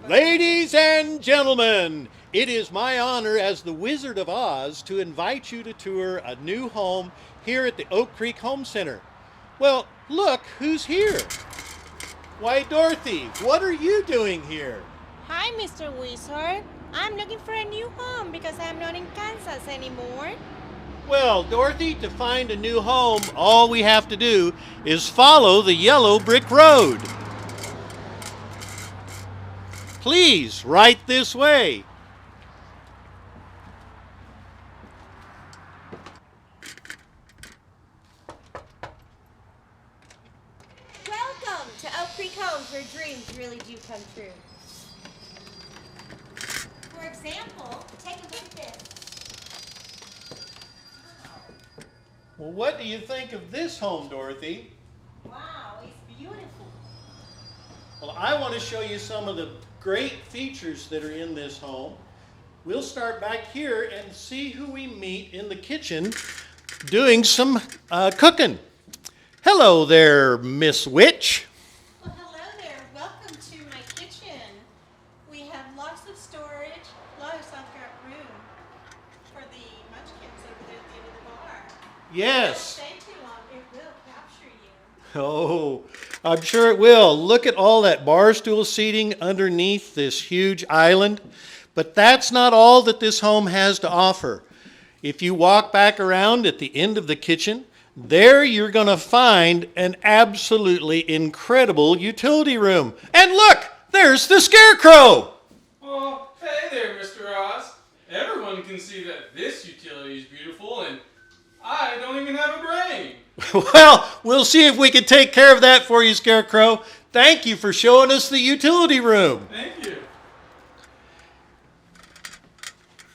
Ladies and gentlemen, it is my honor as the Wizard of Oz to invite you to tour a new home here at the Oak Creek Home Center. Well, look who's here. Why, Dorothy, what are you doing here? Hi, Mr. Wizard. I'm looking for a new home because I'm not in Kansas anymore. Well, Dorothy, to find a new home, all we have to do is follow the yellow brick road. Please, right this way. Welcome to Oak Creek Homes, where dreams really do come true. For example, take a look at this. Well, what do you think of this home, Dorothy? Wow, it's beautiful. Well, I want to show you some of the great features that are in this home. We'll start back here and see who we meet in the kitchen doing some cooking. Hello there, Miss Witch. Well, hello there. Welcome to my kitchen. We have lots of storage, lots of room for the munchkins over there at the end of the bar. Yes. Don't stay too long. It will capture you. Oh, I'm sure it will. Look at all that bar stool seating underneath this huge island. But that's not all that this home has to offer. If you walk back around at the end of the kitchen, there you're going to find an absolutely incredible utility room. And look, there's the Scarecrow. Oh, hey there, Mr. Oz. Everyone can see that this utility is beautiful, and I don't even have a brain. Well, we'll see if we can take care of that for you, Scarecrow. Thank you for showing us the utility room. Thank you.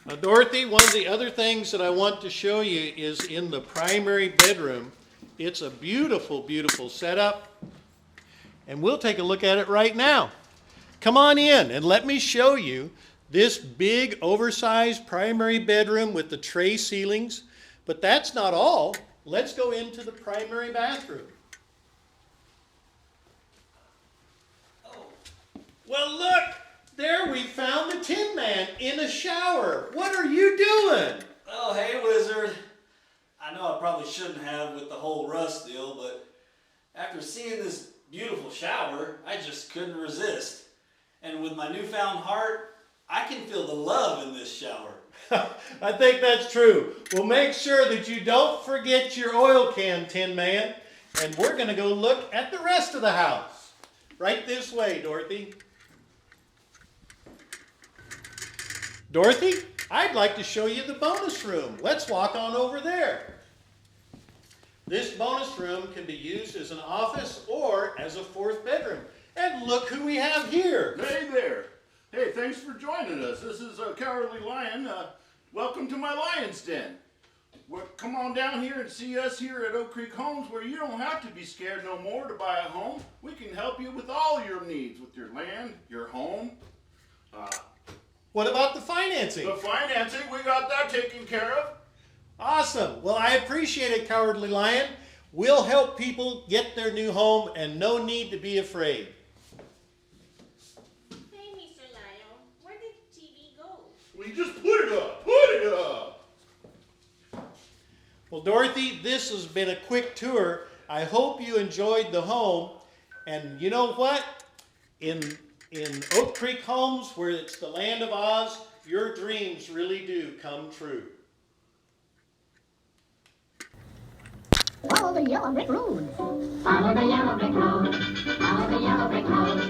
Now, Dorothy, one of the other things that I want to show you is in the primary bedroom. It's a beautiful, beautiful setup, and we'll take a look at it right now. Come on in and let me show you this big, oversized primary bedroom with the tray ceilings. But that's not all. Let's go into the primary bathroom. Oh. Well, look! There we found the Tin Man in a shower. What are you doing? Oh, hey, Wizard. I know I probably shouldn't have with the whole rust deal, but after seeing this beautiful shower, I just couldn't resist. And with my newfound heart, I can feel the love in this shower. I think that's true. Well, make sure that you don't forget your oil can, Tin Man. And we're going to go look at the rest of the house. Right this way, Dorothy. Dorothy, I'd like to show you the bonus room. Let's walk on over there. This bonus room can be used as an office or as a fourth bedroom. And look who we have here. Hey there. Hey, thanks for joining us. This is Cowardly Lion. Welcome to my lion's den. Well, come on down here and see us here at Oak Creek Homes, where you don't have to be scared no more to buy a home. We can help you with all your needs, with your land, your home. What about the financing? The financing, we got that taken care of. Awesome. Well, I appreciate it, Cowardly Lion. We'll help people get their new home and no need to be afraid. Hey, Mr. Lion. Where did the TV go? We just put it up. Put it up. Well, Dorothy, this has been a quick tour. I hope you enjoyed the home. And you know what? In Oak Creek Homes, where it's the land of Oz, your dreams really do come true. Follow the yellow brick road. Follow the yellow brick road. Follow the yellow brick road.